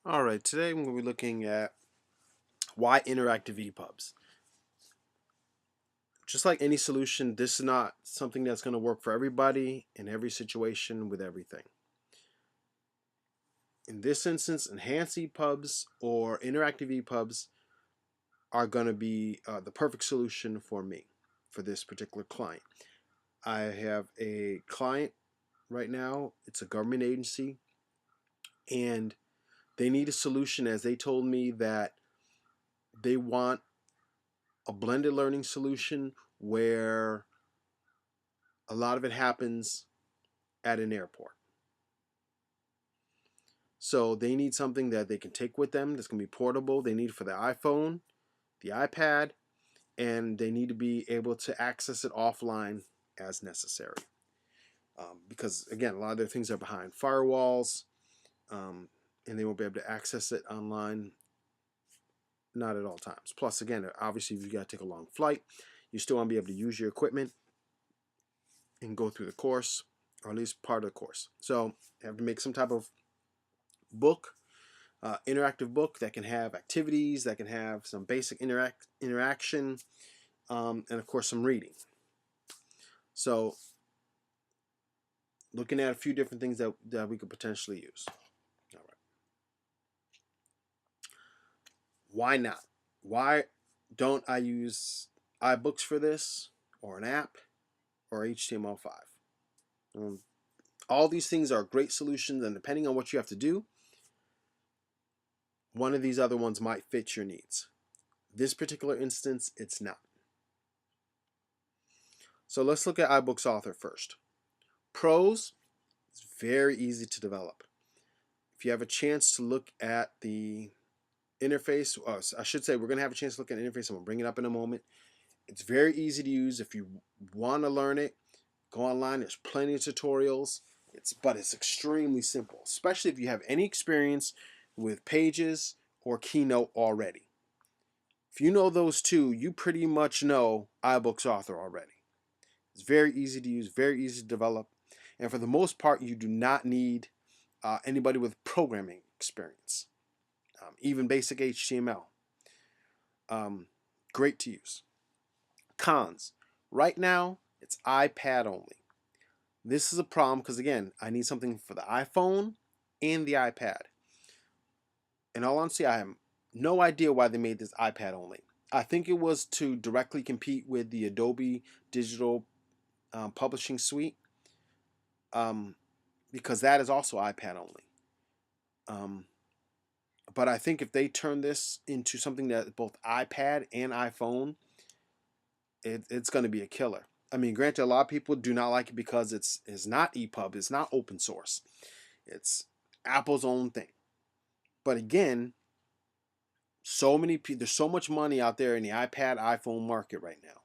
All right, today I'm going to be looking at why interactive epubs. Just like any solution, this is not something that's going to work for everybody in every situation with everything. In this instance, enhanced epubs or interactive epubs are going to be the perfect solution for me for this particular client. I have a client right now, it's a government agency, and they need a solution as they told me that they want a blended learning solution where a lot of it happens at an airport. So they need something that they can take with them that's going to be portable. They need it for the iPhone, the iPad, and they need to be able to access it offline as necessary. Because, again, a lot of their things are behind firewalls, and they won't be able to access it online, not at all times. Plus, again, obviously, if you got to take a long flight, you still want to be able to use your equipment and go through the course, or at least part of the course. So you have to make some type of book, interactive book that can have activities, that can have some basic interaction, and of course some reading. So looking at a few different things that we could potentially use. All right. Why not? Why don't I use iBooks for this, or an app, or HTML5? All these things are great solutions, and depending on what you have to do, one of these other ones might fit your needs. This particular instance, it's not. So let's look at iBooks Author first. Pros, it's very easy to develop. If you have a chance to look at the interface, I should say we're going to have a chance to look at the interface. I'm going to bring it up in a moment. It's very easy to use. If you want to learn it, go online. There's plenty of tutorials. But it's extremely simple, especially if you have any experience with Pages or Keynote already. If you know those two, you pretty much know iBooks Author already. It's very easy to use, very easy to develop, and for the most part, you do not need anybody with programming experience, even basic HTML. Great to use. Cons. Right now, it's iPad only. This is a problem because, again, I need something for the iPhone and the iPad. In all honesty, I have no idea why they made this iPad only. I think it was to directly compete with the Adobe Digital Publishing Suite, because that is also iPad only. But I think if they turn this into something that both iPad and iPhone, it's going to be a killer. I mean, granted, a lot of people do not like it because it's not EPUB, it's not open source, it's Apple's own thing. But again, there's so much money out there in the iPad iPhone market right now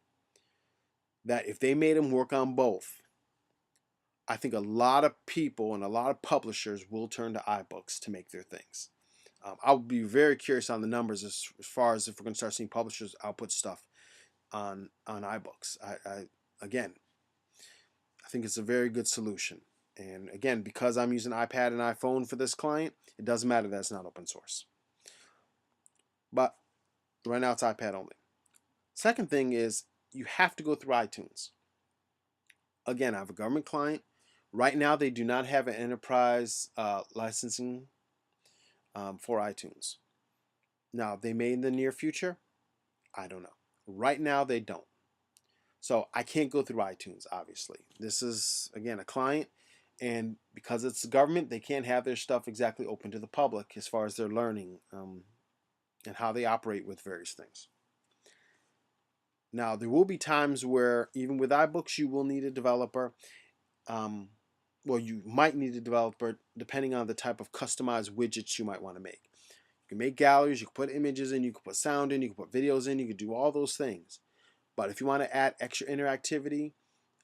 that if they made them work on both, I think a lot of people and a lot of publishers will turn to iBooks to make their things. I would be very curious on the numbers as far as if we're going to start seeing publishers output stuff on iBooks. Again, I think it's a very good solution. And again, because I'm using iPad and iPhone for this client, it doesn't matter that it's not open source. But right now it's iPad only. Second thing is you have to go through iTunes. Again, I have a government client. Right now they do not have an enterprise licensing for iTunes. Now, they may in the near future. I don't know. Right now they don't. So I can't go through iTunes, obviously. This is, again, a client, and because it's the government, they can't have their stuff exactly open to the public as far as their learning and how they operate with various things. Now, there will be times where, even with iBooks, you will need a developer. Well, you might need a developer depending on the type of customized widgets you might want to make. You can make galleries, you can put images in, you can put sound in, you can put videos in, you can do all those things. But if you want to add extra interactivity,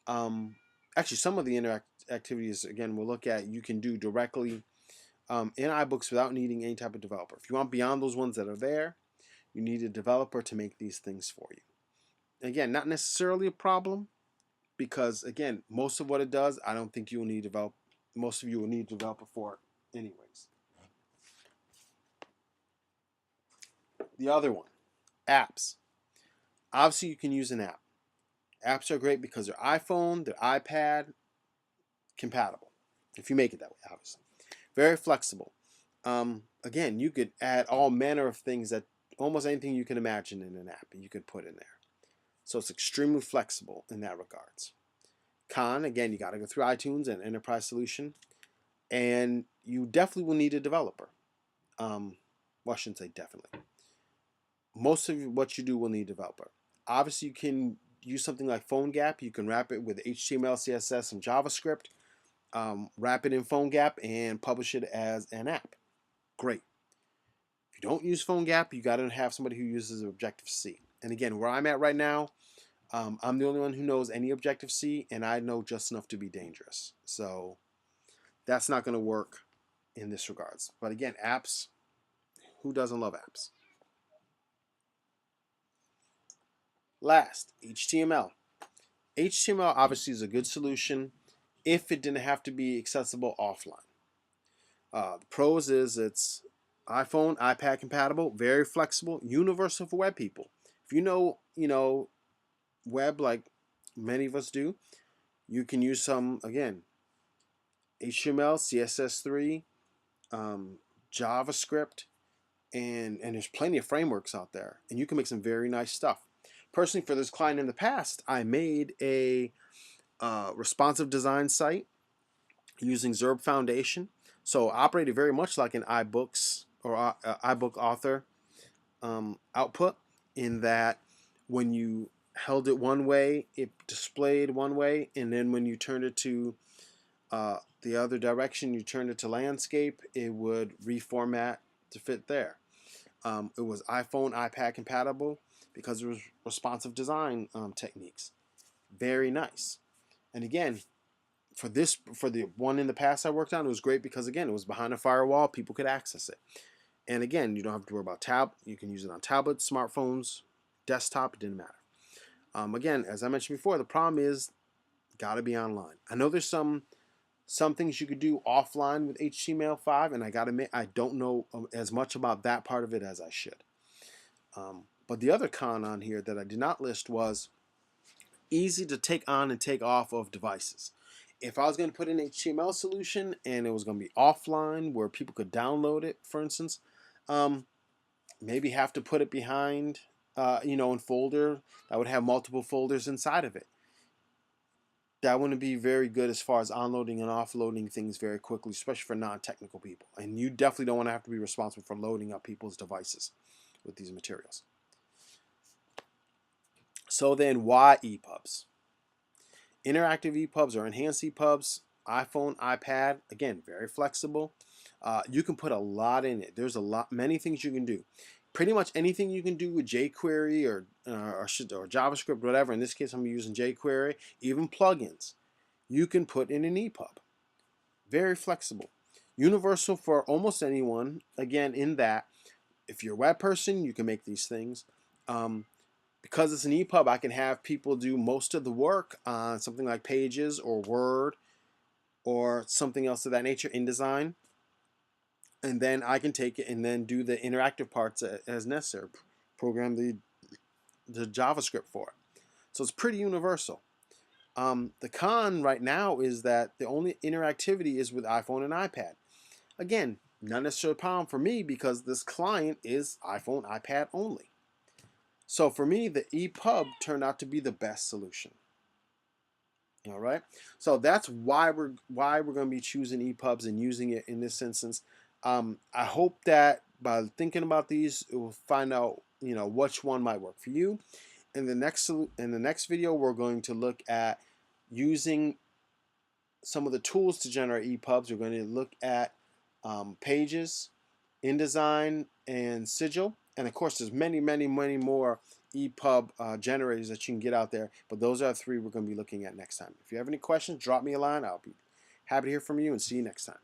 actually some of the interactivities, again, we'll look at, you can do directly in iBooks without needing any type of developer. If you want beyond those ones that are there, you need a developer to make these things for you. Again, not necessarily a problem, because again, most of what it does, I don't think you will need most of you will need a developer for it anyways. The other one, apps. Obviously, you can use an app. Apps are great because they're iPhone, they're iPad compatible. If you make it that way, obviously. Very flexible. Again, you could add all manner of things that almost anything you can imagine in an app you could put in there. So it's extremely flexible in that regards. Con, again, you got to go through iTunes and Enterprise Solution, and you definitely will need a developer. Well, I shouldn't say definitely. Most of what you do will need a developer. Obviously, you can use something like PhoneGap. You can wrap it with HTML, CSS, and JavaScript. Wrap it in PhoneGap and publish it as an app. Great. If you don't use PhoneGap, you got to have somebody who uses Objective-C. And again, where I'm at right now, I'm the only one who knows any Objective-C, and I know just enough to be dangerous. So that's not going to work in this regards. But again, apps, who doesn't love apps? Last, HTML. HTML obviously is a good solution if it didn't have to be accessible offline. The pros is it's iPhone, iPad compatible, very flexible, universal for web people. If you know web like many of us do, you can use some, again, HTML, CSS3, JavaScript, and there's plenty of frameworks out there, and you can make some very nice stuff. Personally, for this client in the past, I made a responsive design site using Zurb Foundation. So operated very much like an iBooks or iBook author output, in that when you held it one way, it displayed one way, and then when you turned it to the other direction, you turned it to landscape, it would reformat to fit there. It was iPhone, iPad compatible because it was responsive design techniques. Very nice. And again, for the one in the past I worked on, it was great because again, it was behind a firewall, people could access it. And again, you don't have to worry about you can use it on tablets, smartphones, desktop, it didn't matter. Again, as I mentioned before, the problem is got to be online. I know there's some things you could do offline with HTML5, and I got to admit, I don't know as much about that part of it as I should. But the other con on here that I did not list was easy to take on and take off of devices. If I was going to put an HTML solution and it was going to be offline where people could download it, for instance, maybe have to put it behind, in folder that would have multiple folders inside of it. That wouldn't be very good as far as onloading and offloading things very quickly, especially for non-technical people. And you definitely don't want to have to be responsible for loading up people's devices with these materials. So then, why EPUBs? Interactive EPUBs or enhanced EPUBs, iPhone, iPad, again, very flexible. You can put a lot in it. There's many things you can do. Pretty much anything you can do with jQuery or JavaScript, whatever. In this case, I'm using jQuery. Even plugins, you can put in an EPUB. Very flexible, universal for almost anyone. Again, in that, if you're a web person, you can make these things. Because it's an EPUB, I can have people do most of the work on something like Pages or Word or something else of that nature, InDesign. And then I can take it and then do the interactive parts as necessary, program the JavaScript for it. So it's pretty universal. The con right now is that the only interactivity is with iPhone and iPad. Again, not necessarily a problem for me because this client is iPhone, iPad only. So for me, the EPUB turned out to be the best solution. All right. So that's why we're going to be choosing EPUBs and using it in this instance. I hope that by thinking about these, it will find out which one might work for you. In the next video, we're going to look at using some of the tools to generate EPUBs. We're going to look at Pages, InDesign, and Sigil. And of course, there's many more EPUB generators that you can get out there. But those are the three we're going to be looking at next time. If you have any questions, drop me a line. I'll be happy to hear from you and see you next time.